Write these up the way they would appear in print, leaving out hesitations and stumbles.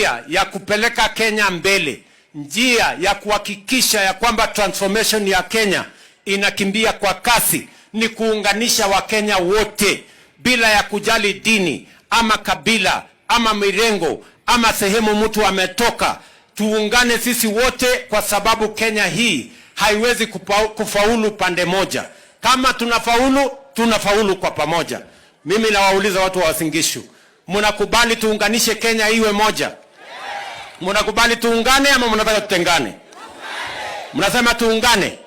ya kupeleka Kenya mbele, njia ya kuhakikisha ya kwamba transformation ya Kenya inakimbia kwa kasi ni kuunganisha Wakenya wote bila ya kujali dini ama kabila ama mirengo ama sehemu mtu ametoka. Tuungane sisi wote, kwa sababu Kenya hii haiwezi kufaulu pande moja. Kama tunafaulu kwa pamoja. Mimi nawauliza watu wa Uasin Gishu, mnakubali tuunganishe Kenya iwe moja? Mnakubali tuungane ama mnataka tutengane? Mnasema tuungane.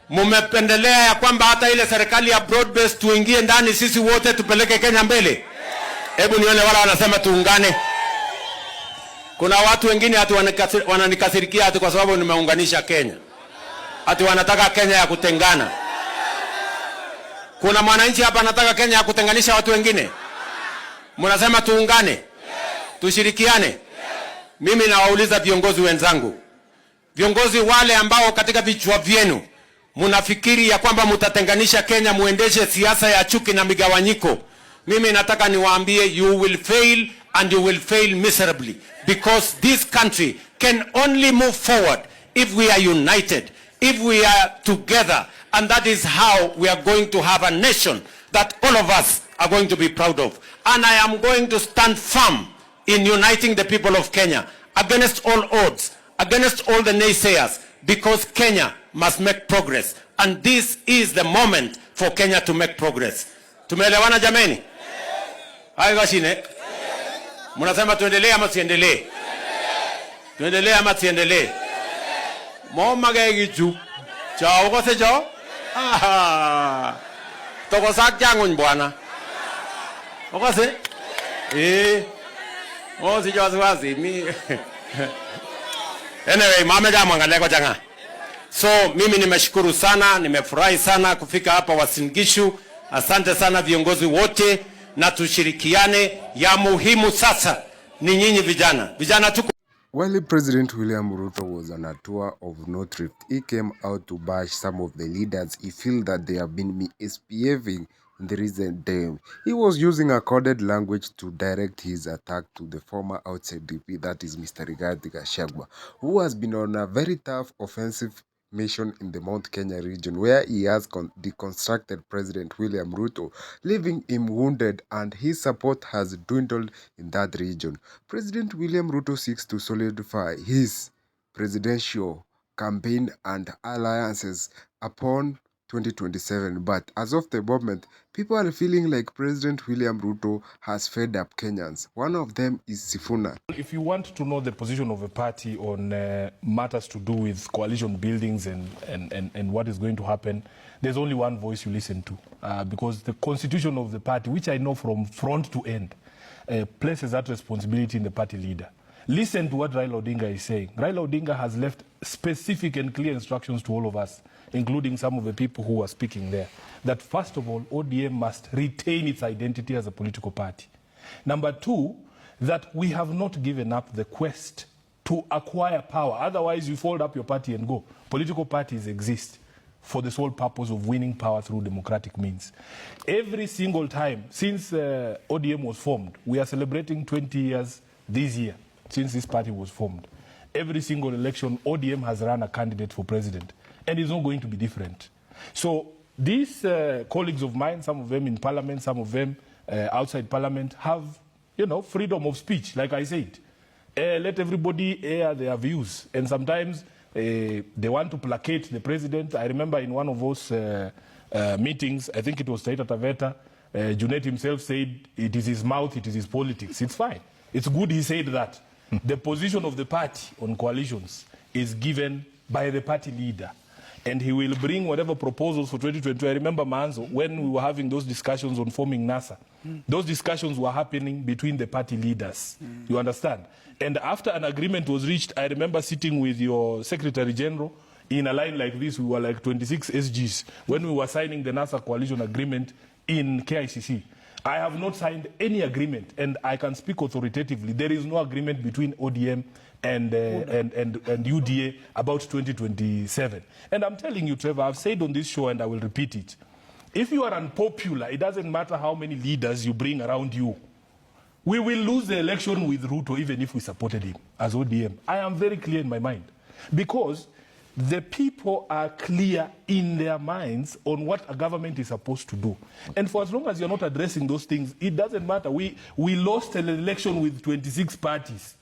Mumependelea ya kwamba hata ile serikali ya broad base tuingie ndani sisi wote tupeleke Kenya mbele? Hebu nione wala wanasema tuungane. Kuna watu wengine hata wananikasirikia hata kwa sababu nimeunganisha Kenya. Hata wanataka Kenya ya kutengana. Kuna mwananchi hapa anataka Kenya ya kutenganisha watu wengine? Mnasema tuungane? Tushirikiane? Mimi nawauliza viongozi wenzangu, viongozi wale ambao katika vichwa vyenu mnafikiri ya kwamba mtatenganisha Kenya, muendeshe siasa ya chuki na migawanyiko, mimi nataka niwaambie, you will fail and you will fail miserably, because this country can only move forward if we are united, if we are together, and that is how we are going to have a nation that all of us are going to be proud of. And I am going to stand firm in uniting the people of Kenya against all odds, against all the naysayers, because Kenya must make progress, and this is the moment for Kenya to make progress. Tumeelewana jameni? Hayo gashine. Mnasema tuendelee ama tuendelee? Tuendelee ama tuendelee? Mama gagichu. Chao ko se chao? Ah. Toko sak jangun bwana. Oko se? Oh, si wasiwasi mi. Anyway, mama jamaa ngaleko janga. So mimi nimeshukuru sana, nimefurahi sana kufika hapa Uasin Gishu. Asante sana viongozi wote, na tushirikiane. Ya muhimu sasa ni nyinyi vijana. Vijana tuko. While President William Ruto was on a tour of North Rift, he came out to bash some of the leaders he feels that they have been misbehaving in the recent time. He was using a coded language to direct his attack to the former outside DP, that is Mr. Gachagua, who has been on a very tough offensive mission in the Mount Kenya region, where he has deconstructed President William Ruto, leaving him wounded, and his support has dwindled in that region. President William Ruto seeks to solidify his presidential campaign and alliances upon 2027, but as of the moment, people are feeling like President William Ruto has fed up Kenyans. One of them is Sifuna. If you want to know the position of a party on matters to do with coalition buildings and what is going to happen, there's only one voice you listen to, because the constitution of the party, which I know from front to end, places that responsibility in the party leader. Listen to what Raila Odinga is saying. Raila Odinga has left specific and clear instructions to all of us, including some of the people who are speaking there, that first of all, ODM must retain its identity as a political party. Number two, that we have not given up the quest to acquire power. Otherwise, you fold up your party and go. Political parties exist for the sole purpose of winning power through democratic means. Every single time since ODM was formed, we are celebrating 20 years this year since this party was formed. Every single election, ODM has run a candidate for president, and it's not going to be different. So these colleagues of mine, some of them in parliament, some of them outside parliament, have, you know, freedom of speech, like I said. Let everybody air their views, and sometimes they want to placate the president. I remember in one of those meetings, I think it was Taita Taveta, Junet himself said, it is his mouth, it is his politics. It's fine. It's good he said that. The position of the party on coalitions is given by the party leader, and he will bring whatever proposals for 2022. I remember, Manzo, when we were having those discussions on forming NASA, those discussions were happening between the party leaders. You understand? And after an agreement was reached, I remember sitting with your Secretary General in a line like this. We were like 26 SGs when we were signing the NASA coalition agreement in KICC. I have not signed any agreement, and I can speak authoritatively. There is no agreement between ODM and UDA about 2027. And I'm telling you, Trevor, I've said on this show, and I will repeat it. If you are unpopular, it doesn't matter how many leaders you bring around you. We will lose the election with Ruto even if we supported him as ODM. I am very clear in my mind. Because the people are clear in their minds on what a government is supposed to do. And for as long as you're not addressing those things, it doesn't matter. We lost an election with 26 parties.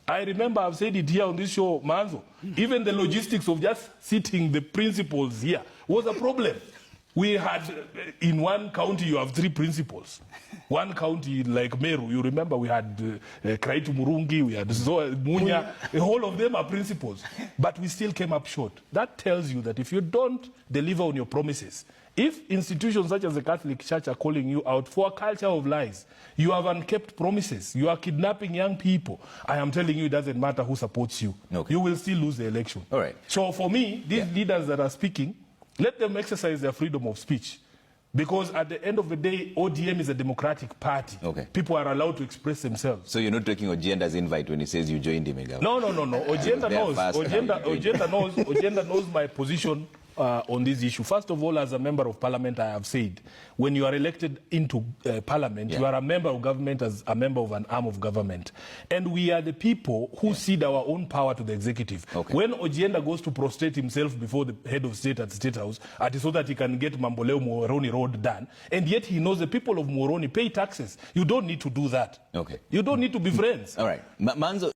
I remember I've said it here on this show, Manzo. Even the logistics of just sitting the principals here was a problem. We had, in one county, you have 3 principals. One county, like Meru, you remember we had Kraitu Murungi, we had Munya, the whole of them are principals. But we still came up short. That tells you that if you don't deliver on your promises, if institutions such as the Catholic Church are calling you out for a culture of lies, you have unkept promises, you are kidnapping young people, I am telling you it doesn't matter who supports you. Okay. You will still lose the election. All right. So for me, these leaders that are speaking, let them exercise their freedom of speech. Because at the end of the day, ODM is a democratic party. Okay. People are allowed to express themselves. So you're not taking Ojenda's invite when he says you joined him again? No. Ogenda knows. Ogenda knows my position on this issue. First of all, as a member of parliament, I have said, when you are elected into parliament, you are a member of government as a member of an arm of government. And we are the people who cede our own power to the executive. Okay. When Ojenga goes to prostrate himself before the head of state at the State House, so that he can get Mamboleo Muhoroni Road done, and yet he knows the people of Muhoroni pay taxes. You don't need to do that. Okay. You don't need to be friends. All right. Manzo